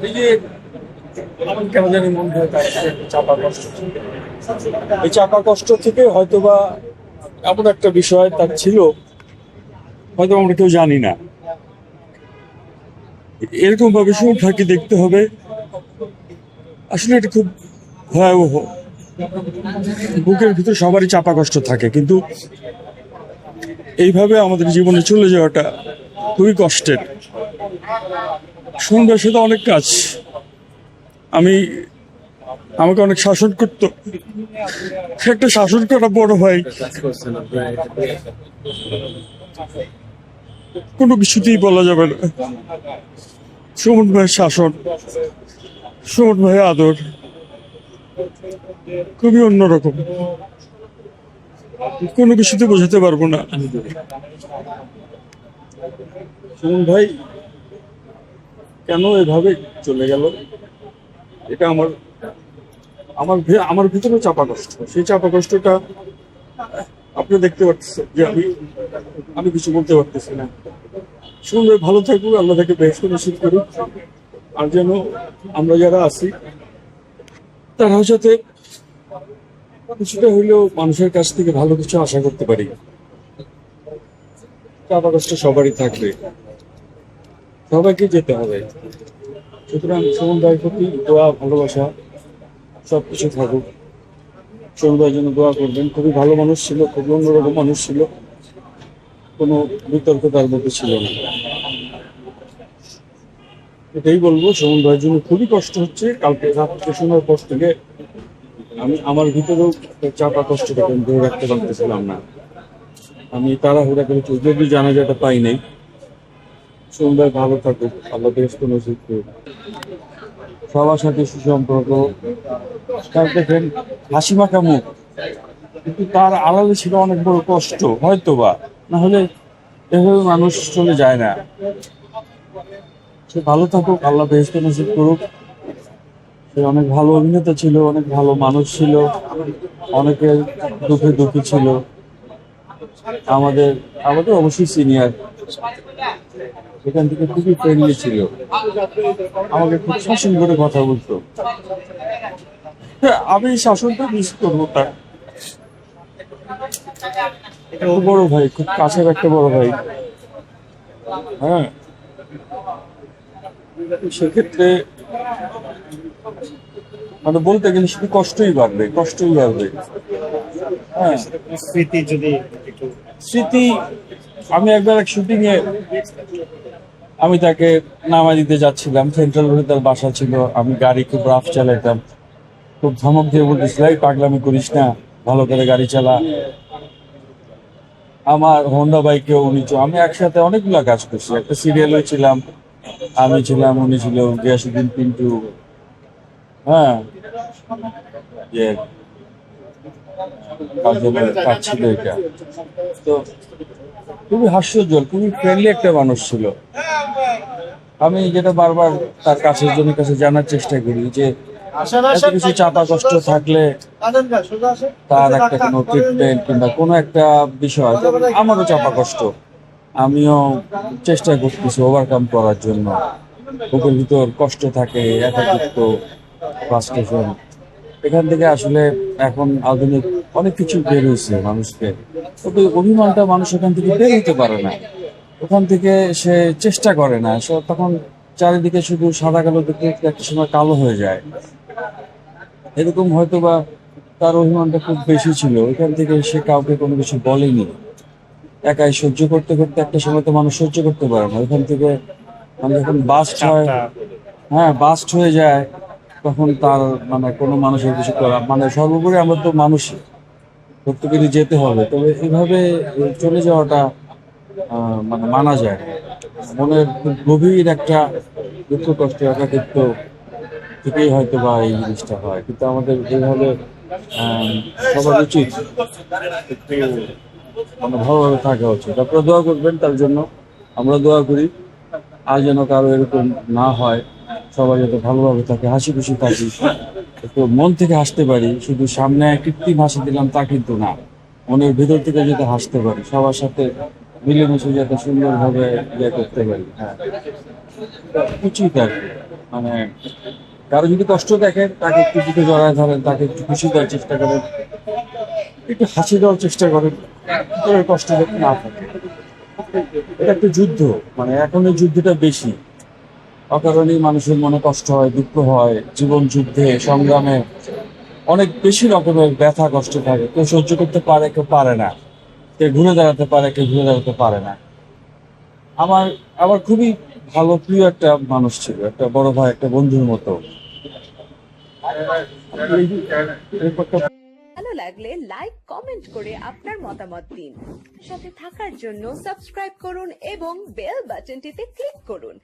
এই যে আমার কেন জানি মনে হয় তার একটা চাপা কষ্ট ছিল। এই চাপা কষ্ট থেকে হয়তোবা এমন একটা বিষয় তার ছিল, হয়তো আমরা কেউ জানি না। এরকম ভাবে ফাঁকি দেখতে হবে। আসলে এটা খুব ভয়াবহ। বুকের ভিতর সবারই চাপা কষ্ট থাকে, কিন্তু এইভাবে আমাদের জীবনে চলে যাওয়াটা খুবই কষ্টের। সন্ধ্যার সাথে অনেক কাজ। আমি আমাকে অনেক শাসন করতো। একটা শাসন করা বড় ভাই কোনো কিছুতেই বলা যাবে না। সুমন ভাইয়ের শাসন, সুমন ভাইয়ের আদর খুবই অন্যরকম, কোনো কিছুতে বোঝাতে পারবো না। সুমন ভাই কেন এভাবে চলে গেল, এটা আমার আমার আমার ভিতরে চাপা কষ্ট। সেই চাপা কষ্টটা আপনি দেখতে পাচ্ছেন যে আমি কিছু বলতে পারতেছি না। সুমন ভাই ভালো থাকুক, আল্লাহ তাকে বেহেশত নসিব করুক। আর যেন আমরা যারা আছি তারাও যাতে কিছুটা হইলেও মানুষের কাছ থেকে ভালো কিছু আশা করতে পারি। চাপা কষ্ট সবারই থাকবে, সবাইকে যেতে হবে। সুতরাং সুমন ভাইয়ের প্রতি দোয়া, ভালোবাসা সবকিছু থাকুক। সুমন ভাইয়ের জন্য দোয়া করবেন। খুবই ভালো মানুষ ছিল, খুবই অন্যরকম মানুষ ছিল, কোনো বিতর্ক তার মধ্যে ছিল না। এটাই বলবো, সুমন ভাইয়ের জন্য খুবই কষ্ট হচ্ছে। কালকে রাত্রে শোনার পর থেকে আমার ভিতরেও চাপা কষ্টটাকে আমি ধরে রাখতে পারতেছিলাম না। আমি তাড়াহুড়া করে যদি জানাজাটা পাই নাই। সুমন ভাই ভালো থাকুক, আল্লাহ বেহেশত নসিব করুক। সবার সাথে সুসম্পর্ক। তার দেখেন হাসি মাখা মুখ, কিন্তু তার আড়ালে ছিল অনেক বড় কষ্ট। হয়তোবা না হলে এভাবে মানুষ চলে যায় না। সে ভালো থাকুক, আল্লাহ বেহেশত নসিব করুক। সে অনেক ভালো অভিনেতা ছিল, অনেক ভালো মানুষ ছিল, অনেকের দুঃখে দুঃখী ছিল। আমাদের আমাদের অবশ্যই সিনিয়র, সেখান থেকে খুবই ফ্রেন্ডলি ছিল। আমাকে খুব শাসন করে কথা বলতো। আমি শাসনটা মিস করবো তার। একটা বড় ভাই, খুব কাছের একটা বড় ভাই। হ্যাঁ, সেক্ষেত্রে মানে বলতে গেলে শুধু কষ্টই বাড়বে, কষ্টই বাড়বে। হ্যাঁ, স্মৃতি যদি একটু স্মৃতি। আমি একবার এক শুটিং এ আমি তাকে নামা দিতে যাচ্ছিলাম, সেন্ট্রাল রোডে তার বাসা ছিল। আমি গাড়ি খুব রাফ চালাইতাম, খুব ধমক দিয়ে বলতেছিলাম, এই পাগলামি করিস না, ভালো করে গাড়ি চালা। আমার হোন্ডা বাইকেও উনি আমি একসাথে অনেকগুলা কাজ করছি, একটা সিরিয়ালও ছিলাম। আমি ছিলাম, উনি ছিল, গিয়াসুদ্দিন পিন্টু। হ্যাঁ, যে কাজ ছিল এটা। তো খুবই হাস্যজ্জ্বল, খুবই ফ্রেন্ডলি একটা মানুষ ছিল। আমি যেটা বারবার তার কাছের জনের কাছে জানার চেষ্টা করি যে এত কিছু চাপা কষ্ট থাকলে তার একটা কোনো ট্রিটমেন্ট কিংবা কোনো একটা বিষয়, যেমন আমারও চাপা কষ্ট, আমিও চেষ্টা করতেছি ওভারকাম করার জন্য। বুকের ভিতর কষ্ট থাকে, একাকিত্ব, ফ্রাস্ট্রেশন। এখান থেকে আসলে এখন আধুনিক অনেক কিছু বের হয়েছে মানুষকে, তবে অভিমানটা মানুষ এখান থেকে বের হতে পারে না। ওখান থেকে সে চেষ্টা করে না, সে তখন চারিদিকে শুধু সাদা কালো দেখে একটা সময় কালো হয়ে যায়। এরকম হয়তো বা তার অভিমানটা খুব বেশি ছিল, এখান থেকে সে কাউকে কোনো কিছু বলেনি। একাই সহ্য করতে করতে একটা সময় তো মানুষ সহ্য করতে পারে না। ওইখান থেকে মানে যখন বাস্ট হয়, চাপটা হ্যাঁ বাস্ট হয়ে যায়, তখন তার মানে কোনো মানুষের কিছু করা, মানে সর্বোপরি আমরা তো মানুষ, ধরতে গেলে যেতে হবে। তবে এইভাবে চলে যাওয়াটা মানে মানা যায় না। মনের খুব গভীর একটা দুঃখ, কষ্ট, একাকিত্ব থেকেই হয়তো বা এই জিনিসটা হয়। কিন্তু আমাদের এইভাবে আহ, সবার উচিত একটু মানে ভালোভাবে থাকা উচিত। আপনারা দোয়া করবেন তার জন্য, আমরা দোয়া করি। আর যেন কারো এরকম না হয়, সবাই যাতে ভালোভাবে থাকে, হাসি খুশি থাকি, একটু মন থেকে হাসতে পারি। শুধু সামনে কৃত্রিম হাসি দিলাম তা কিন্তু না, মনের ভেতর থেকে যদি হাসতে পারি, সবার সাথে মিলেমিশে যাতে সুন্দরভাবে ইয়ে করতে পারি। হ্যাঁ, উচিত আর কি। মানে কারো যদি কষ্ট দেখেন তাকে একটু দিকে জড়ায় ধরেন, তাকে একটু খুশি দেওয়ার চেষ্টা করেন, একটু হাসি দেওয়ার চেষ্টা করেন, ভিতরের কষ্ট যাতে না থাকে। এটা একটা যুদ্ধ, মানে এখন এই যুদ্ধটা বেশি। অকারণেই মানুষের মনে কষ্ট হয়, দুঃখ হয়, জীবন যুদ্ধে সংগ্রামে অনেক বেশি রকমের ব্যথা কষ্ট থাকে। কেউ সহ্য করতে পারে, কেউ পারে না। কেউ ঘুরে দাঁড়াতে পারে, কেউ ঘুরে দাঁড়াতে পারে না। আমার আমার খুবই ভালো প্রিয় একটা মানুষ ছিল, একটা বড় ভাই, একটা বন্ধুর মতো। ভালো লাগলে লাইক কমেন্ট করে আপনার মতামত দিন। সাথে থাকার জন্য সাবস্ক্রাইব করুন এবং বেল বাটনটিতে ক্লিক করুন।